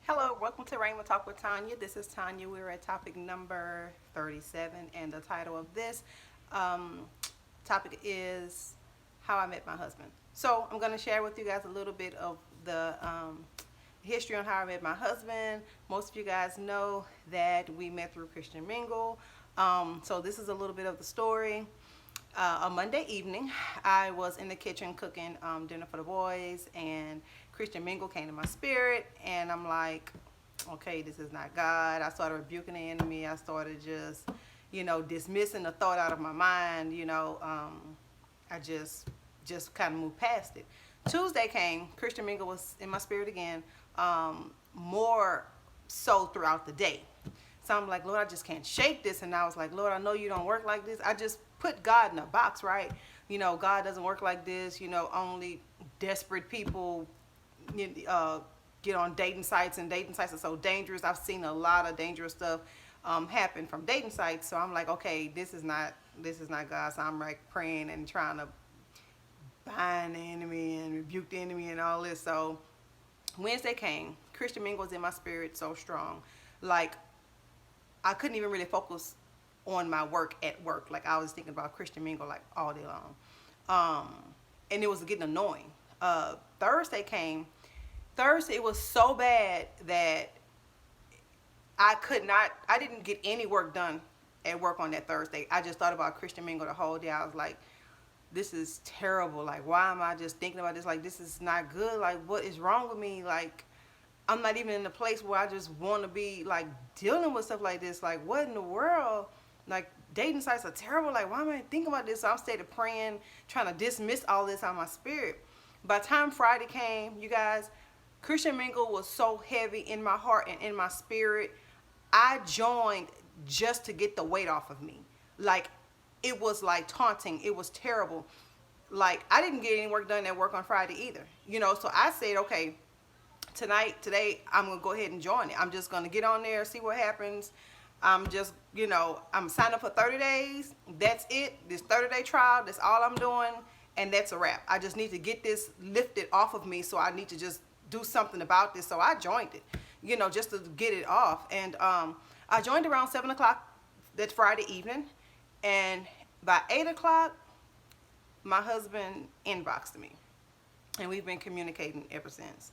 Hello, welcome to Rainbow Talk with Tanya. This is Tanya. We're at topic number 37, and the title of this um, topic is How I Met My Husband. So, I'm going to share with you guys a little bit of the history on how I met my husband. Most of you guys know that we met through Christian Mingle. So, this is a little bit of the story. A Monday evening, I was in the kitchen cooking dinner for the boys, and Christian Mingle came to my spirit, and I'm like, okay, this is not God. I started rebuking the enemy. I started just, dismissing the thought out of my mind. I just kind of moved past it. Tuesday came. Christian Mingle was in my spirit again, more so throughout the day. So I'm like, Lord, I just can't shake this. And I was like, Lord, I know you don't work like this. I just put God in a box, right? God doesn't work like this. Only desperate people get on dating sites, and dating sites are so dangerous. I've seen a lot of dangerous stuff happen from dating sites. So I'm like, okay, this is not God. So I'm like praying and trying to bind the enemy and rebuke the enemy and all this. So Wednesday came. Christian Mingle was in my spirit so strong. Like, I couldn't even really focus on my work at work. Like, I was thinking about Christian Mingle like all day long. And it was getting annoying. Thursday came. Thursday, it was so bad that I didn't get any work done at work on that Thursday. I just thought about Christian Mingle the whole day. I was like, this is terrible. Like, why am I just thinking about this? Like, this is not good. Like, what is wrong with me? Like, I'm not even in a place where I just want to be like dealing with stuff like this. Like, what in the world? Like, dating sites are terrible. Like, why am I thinking about this? So I'm steady praying, trying to dismiss all this out of my spirit. By the time Friday came, you guys, Christian Mingle was so heavy in my heart and in my spirit. I joined just to get the weight off of me. Like, it was like taunting. It was terrible. Like, I didn't get any work done at work on Friday either. So I said, okay, today, I'm going to go ahead and join it. I'm just going to get on there, see what happens. I'm just, I'm signed up for 30 days. That's it. This 30-day trial, that's all I'm doing. And that's a wrap. I just need to get this lifted off of me. So I need to just do something about this. So I joined it, just to get it off. And I joined around 7 o'clock that Friday evening. And by 8 o'clock, my husband inboxed me. And we've been communicating ever since.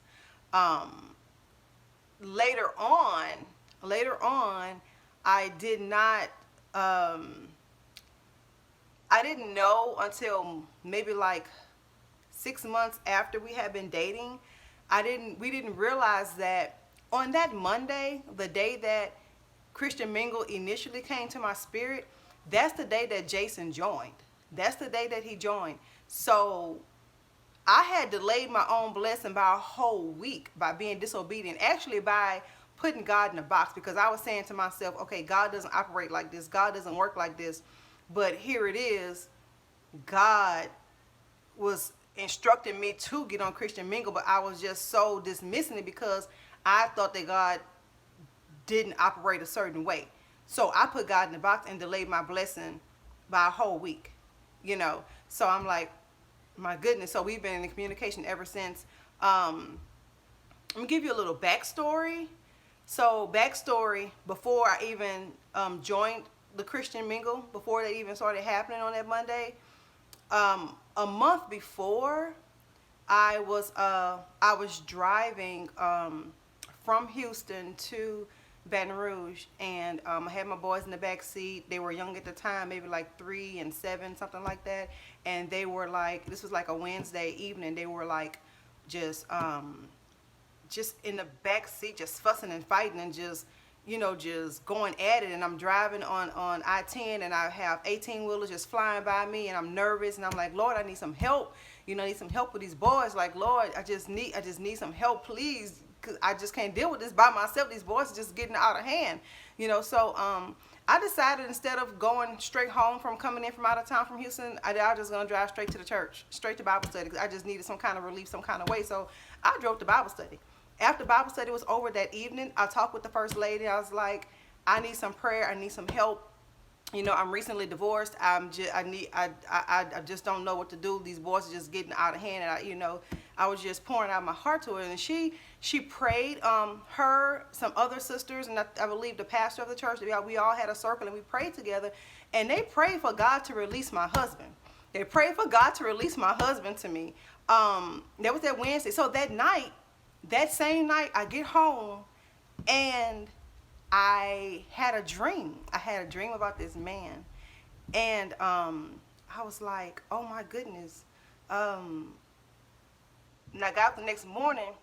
Um, later on, I did not, I didn't know until maybe like 6 months after we had been dating. We didn't realize that on that Monday, the day that Christian Mingle initially came to my spirit, that's the day that Jason joined. That's the day that he joined. So I had delayed my own blessing by a whole week by being disobedient. Actually, by putting God in a box, because I was saying to myself, okay, God doesn't operate like this. God doesn't work like this. But here it is. God was instructing me to get on Christian Mingle, but I was just so dismissing it because I thought that God didn't operate a certain way. So I put God in the box and delayed my blessing by a whole week. So I'm like, my goodness. So we've been in communication ever since. I'm gonna give you a little backstory. So backstory, before I even joined the Christian Mingle, before that even started happening on that Monday, a month before, I was driving from Houston to Baton Rouge, and I had my boys in the back seat. They were young at the time, maybe like 3 and 7, something like that. And they were like, this was like a Wednesday evening. They were like, just in the back seat, just fussing and fighting and just going at it. And I'm driving on I-10, and I have 18-wheelers just flying by me, and I'm nervous, and I'm like, Lord, I need some help. I need some help with these boys. Like, Lord, I just need some help, please, because I just can't deal with this by myself. These boys are just getting out of hand. So I decided, instead of going straight home from coming in from out of town from Houston, I was just going to drive straight to the church, straight to Bible study, because I just needed some kind of relief, some kind of way. So I drove to Bible study. After Bible study was over that evening, I talked with the first lady. I was like, I need some prayer. I need some help. You know, I'm recently divorced. I just don't know what to do. These boys are just getting out of hand, and I was just pouring out my heart to her. And she prayed. Her, some other sisters, and I believe the pastor of the church. We all had a circle and we prayed together, and they prayed for God to release my husband. They prayed for God to release my husband to me. That was that Wednesday. So that night, that same night, I get home, and I had a dream. I had a dream about this man, and I was like, "Oh my goodness!" And I got up the next morning.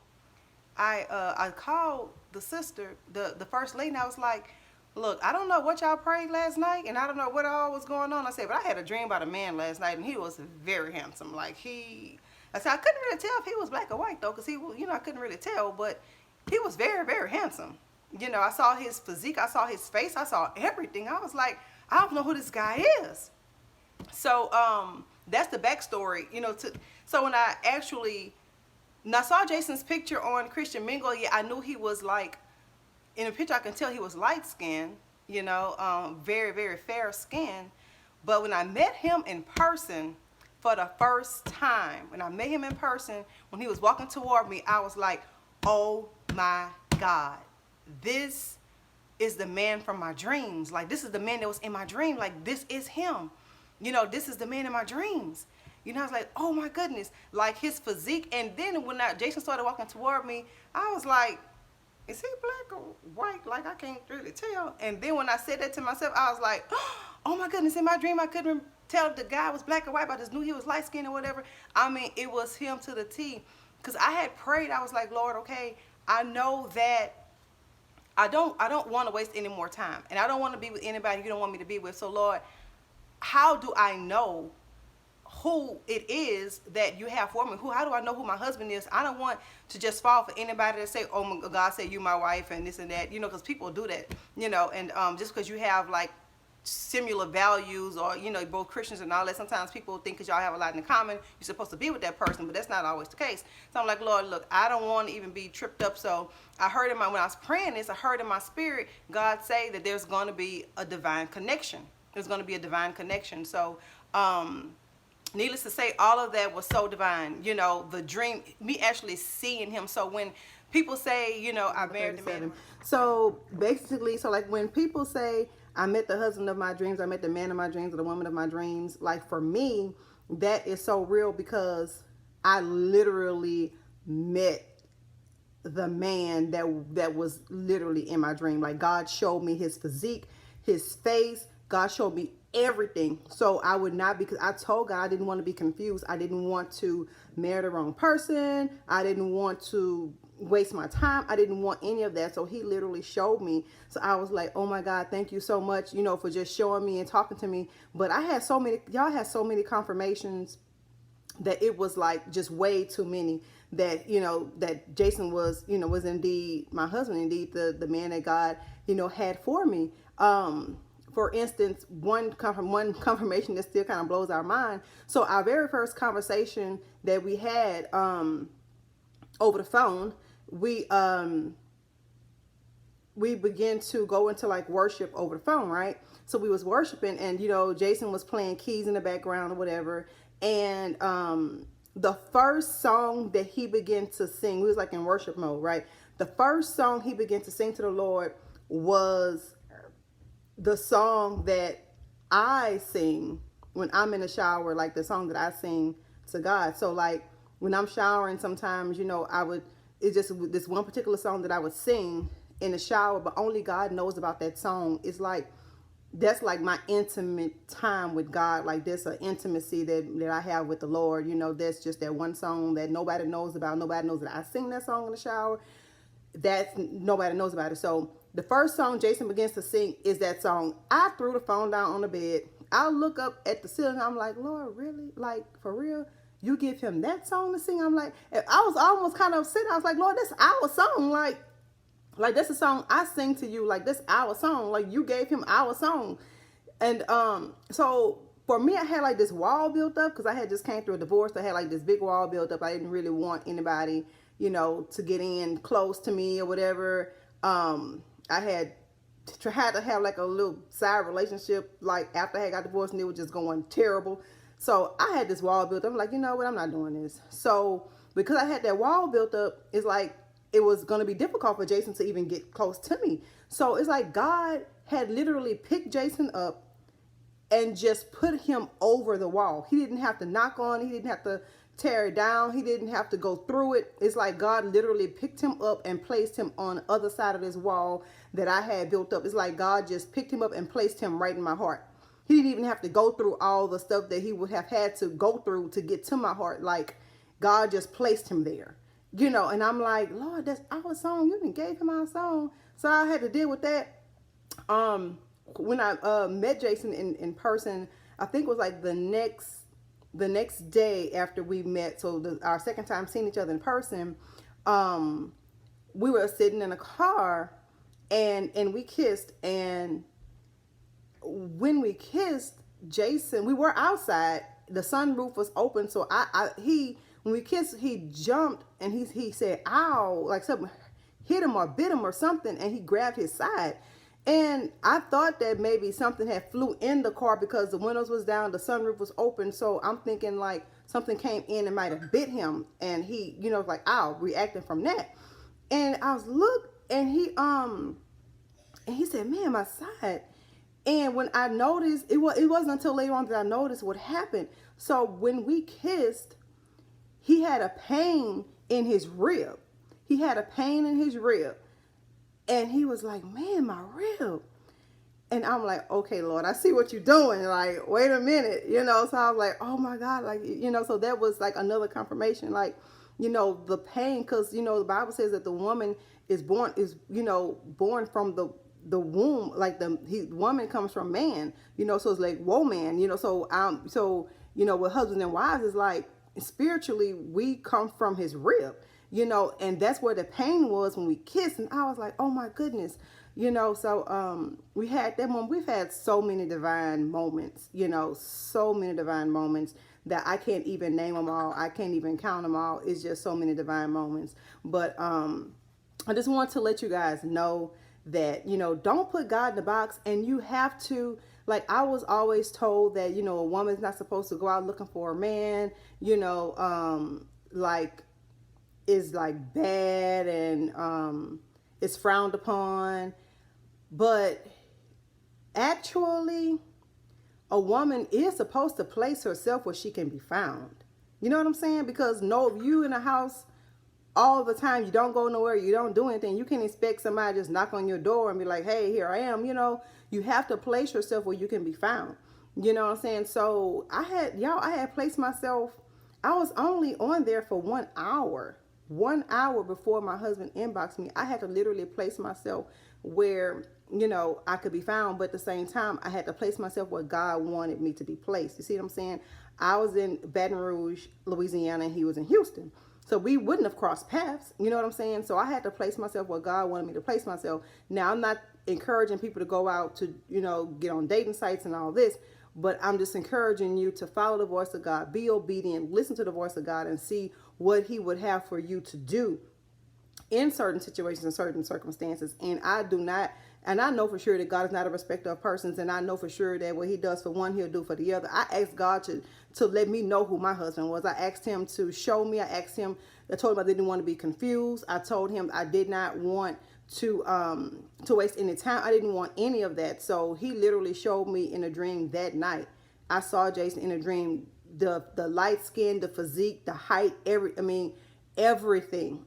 I called the sister, the first lady, and I was like, "Look, I don't know what y'all prayed last night, and I don't know what all was going on." I said, "But I had a dream about a man last night, and he was very handsome. I said I couldn't really tell if he was black or white though, because I couldn't really tell, but he was very, very handsome." I saw his physique, I saw his face, I saw everything. I was like, I don't know who this guy is. So that's the backstory, so when I saw Jason's picture on Christian Mingle, yeah, I knew he was like, in the picture I can tell he was light skinned, very, very fair skin. But when I met him in person for the first time, when he was walking toward me, I was like, oh my God. This is the man from my dreams. Like, this is the man that was in my dream. Like, this is him. This is the man in my dreams. I was like, oh my goodness. Like, his physique. And then when Jason started walking toward me, I was like, is he black or white? Like, I can't really tell. And then when I said that to myself, I was like, oh my goodness. In my dream, I couldn't tell if the guy was black or white, but I just knew he was light skinned or whatever. I mean, it was him to the T. Because I had prayed. I was like, Lord, okay, I know that I don't want to waste any more time, and I don't want to be with anybody you don't want me to be with. So Lord, how do I know who it is that you have for me? How do I know who my husband is? I don't want to just fall for anybody that say, oh my God said you my wife and this and that, because people do that, and just because you have like similar values, or both Christians and all that, sometimes people think because y'all have a lot in common, you're supposed to be with that person, but that's not always the case. So I'm like, Lord, look, I don't want to even be tripped up. So I heard when I was praying this, I heard in my spirit God say that there's going to be a divine connection. There's going to be a divine connection. So needless to say, all of that was so divine. The dream, me actually seeing him. So when people say, I married the man. So basically, like when people say, I met the husband of my dreams, I met the man of my dreams, or the woman of my dreams, like for me, that is so real, because I literally met the man that was literally in my dream. Like, God showed me his physique, his face. God showed me everything. So I would not, because I told God I didn't want to be confused. I didn't want to marry the wrong person. I didn't want to waste my time. I didn't want any of that. So he literally showed me. So I was like, oh my God, thank you so much, for just showing me and talking to me. But y'all had so many confirmations that it was like just way too many, that, that Jason was, was indeed my husband, indeed the man that God, had for me. For instance, one confirmation that still kind of blows our mind. So our very first conversation that we had over the phone, we began to go into like worship over the phone, right? So we was worshiping, and Jason was playing keys in the background or whatever. And the first song that he began to sing, we was like in worship mode, right? The first song he began to sing to the Lord was the song that I sing when I'm in the shower, like the song that I sing to God. So like when I'm showering, sometimes, it's just this one particular song that I would sing in the shower, but only God knows about that song. It's like, that's like my intimate time with God. Like, there's an intimacy that I have with the Lord. That's just that one song that nobody knows about. Nobody knows that I sing that song in the shower. Nobody knows about it. So the first song Jason begins to sing is that song. I threw the phone down on the bed. I look up at the ceiling. I'm like, Lord, really? Like, for real? You give him that song to sing? I'm like, I was almost kind of upset. I was like, Lord, that's our song. Like that's a song I sing to you. Like, that's our song. Like, you gave him our song. And so for me, I had like this wall built up, because I had just came through a divorce. I had like this big wall built up. I didn't really want anybody, to get in close to me or whatever. I had had to have like a little side relationship like after I had got divorced, and it was just going terrible. So I had this wall built up. I'm like, you know what, I'm not doing this. So because I had that wall built up, it's like it was going to be difficult for Jason to even get close to me. So it's like God had literally picked Jason up and just put him over the wall. He didn't have to knock on it. He didn't have to tear it down. He didn't have to go through it. It's like God literally picked him up and placed him on the other side of this wall that I had built up. It's like God just picked him up and placed him right in my heart. He didn't even have to go through all the stuff that he would have had to go through to get to my heart. Like God just placed him there, you know. And I'm like, Lord, that's our song. You even gave him our song. So I had to deal with that. When I met Jason in person, I think it was like the next day after we met. So our second time seeing each other in person, we were sitting in a car, and we kissed. And when we kissed, Jason, we were outside. The sunroof was open, so when we kissed, he jumped and he said, "Ow!" Like something hit him or bit him or something, and he grabbed his side. And I thought that maybe something had flew in the car because the windows was down, the sunroof was open. So I'm thinking like something came in and might have bit him, and he, you know, like, ow, reacting from that. And I was and he said, "Man, my side." And when I noticed, it wasn't until later on that I noticed what happened. So when we kissed, he had a pain in his rib. He had a pain in his rib. And he was like, "Man, my rib." And I'm like, "Okay, Lord, I see what you're doing. Like, wait a minute, you know." So I was like, "Oh my God," like, you know. So that was like another confirmation, like, you know, the pain, because you know the Bible says that the woman is born from the womb, like the woman comes from man, you know. So it's like, whoa, man, you know. So you know, with husbands and wives, is like spiritually we come from his rib. You know, and that's where the pain was when we kissed. And I was like, oh my goodness, you know. So we had that moment. We've had so many divine moments, you know, so many divine moments that I can't even name them all. I can't even count them all. It's just so many divine moments. But I just want to let you guys know that, you know, don't put God in the box. And you have to, like, I was always told that, you know, a woman's not supposed to go out looking for a man, you know, like, is like bad and is frowned upon. But actually, a woman is supposed to place herself where she can be found. You know what I'm saying? Because no, if you in a house all the time, you don't go nowhere, you don't do anything, you can't expect somebody to just knock on your door and be like, "Hey, here I am." You know, you have to place yourself where you can be found. You know what I'm saying? So I had placed myself. I was only on there for 1 hour. 1 hour before my husband inboxed me. I had to literally place myself where, you know, I could be found. But at the same time, I had to place myself where God wanted me to be placed. You see what I'm saying? I was in Baton Rouge, Louisiana, and he was in Houston. So we wouldn't have crossed paths. You know what I'm saying? So I had to place myself where God wanted me to place myself. Now, I'm not encouraging people to go out to, you know, get on dating sites and all this. But I'm just encouraging you to follow the voice of God, be obedient, listen to the voice of God, and see what he would have for you to do in certain situations and certain circumstances. And I know for sure that God is not a respecter of persons. And I know for sure that what he does for one, he'll do for the other. I asked God to let me know who my husband was. I asked him to show me. I told him I didn't want to be confused. I told him I did not want to waste any time. I didn't want any of that. So he literally showed me in a dream that night. I saw Jason in a dream, the light skin, the physique, the height, everything.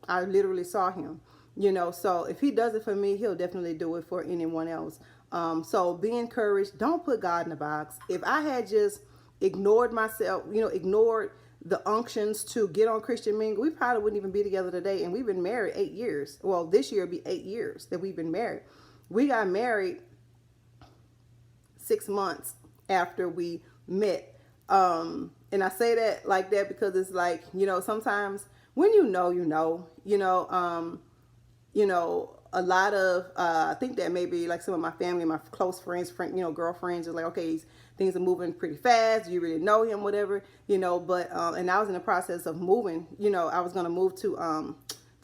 I literally saw him, you know. So if he does it for me, he'll definitely do it for anyone else. So be encouraged. Don't put God in the box. If I had just ignored myself, you know, ignored the unctions to get on Christian Mingle, we probably wouldn't even be together today. And we've been married 8 years. Well, this year will be 8 years that we've been married. We got married 6 months after we met. And I say that like that because it's like, you know, sometimes when you know, a lot of, I think that maybe like some of my family, my close friends, you know, girlfriends are like, okay, things are moving pretty fast. You really know him, whatever, you know, but, and I was in the process of moving, you know, I was going to move to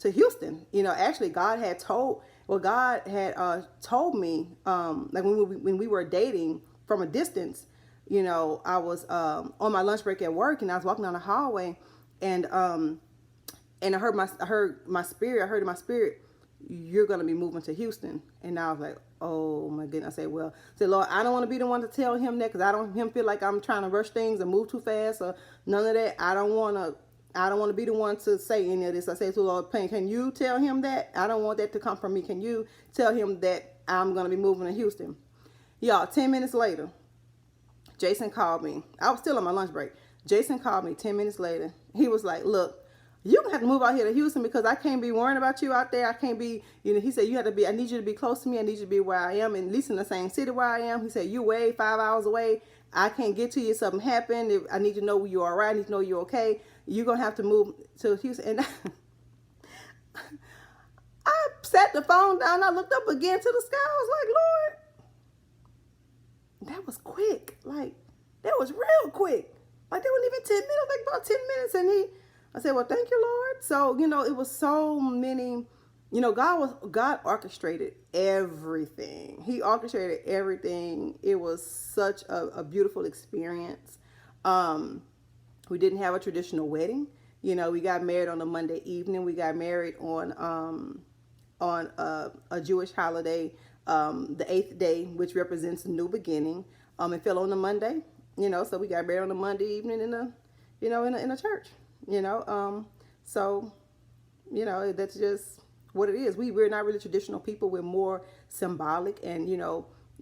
Houston. You know, actually God had told Well, God had told me, like when we were dating from a distance, you know, I was on my lunch break at work, and I was walking down the hallway, and I heard in my spirit, you're gonna be moving to Houston. And I was like, oh my goodness. I said, Lord, I don't want to be the one to tell him that, because I don't want him feel like I'm trying to rush things and move too fast or none of that. I don't want to be the one to say any of this. I said to the Lord, can you tell him that? I don't want that to come from me. Can you tell him that I'm gonna be moving to Houston? Y'all, 10 minutes later, Jason called me. I was still on my lunch break. Jason called me 10 minutes later. He was like, look, you're going to have to move out here to Houston, because I can't be worrying about you out there. I can't be, he said, I need you to be close to me. I need you to be where I am, at least in the same city where I am. He said, you're way 5 hours away. I can't get to you if something happened. If I need to know you're all right. I need to know you're okay. You're going to have to move to Houston. And I set the phone down. I looked up again to the sky. I was like, Lord, that was quick. Like, that was real quick. Like, that wasn't even 10 minutes, like about 10 minutes. And I said, well, thank you, Lord. So, it was so many, God orchestrated everything. He orchestrated everything. It was such a beautiful experience. We didn't have a traditional wedding. We got married on a Monday evening. We got married on a Jewish holiday, the 8th day, which represents a new beginning. It fell on a Monday, so we got married on a Monday evening in a church. So, that's just what it is. We're not really traditional people. We're more symbolic, and,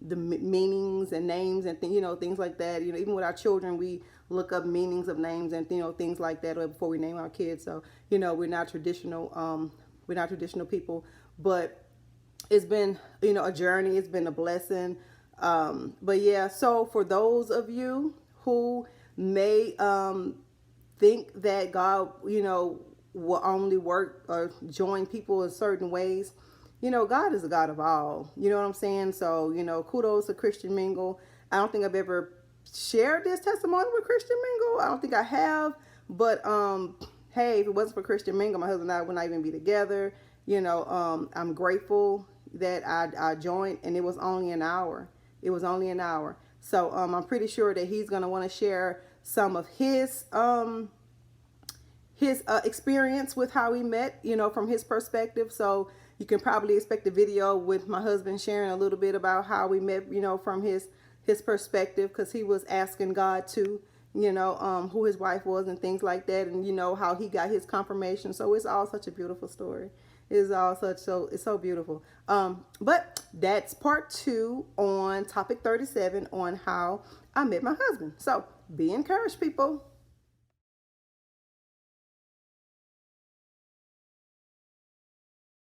the meanings and names and things like that. Even with our children, we look up meanings of names and, things like that before we name our kids. So, we're not traditional. We're not traditional people, but it's been, a journey. It's been a blessing. But yeah, so for those of you who may, think that God, will only work or join people in certain ways. God is a God of all. You know what I'm saying? So, kudos to Christian Mingle. I don't think I've ever shared this testimony with Christian Mingle. I don't think I have. But hey, if it wasn't for Christian Mingle, my husband and I would not even be together. I'm grateful that I joined, and it was only an hour. It was only an hour. So I'm pretty sure that he's gonna want to share some of his experience with how we met, from his perspective. So you can probably expect a video with my husband sharing a little bit about how we met, from his perspective, because he was asking God to, who his wife was and things like that, and how he got his confirmation. So it's all such a beautiful story. It's so beautiful. But that's part 2 on topic 37 on how I met my husband. So be encouraged, people.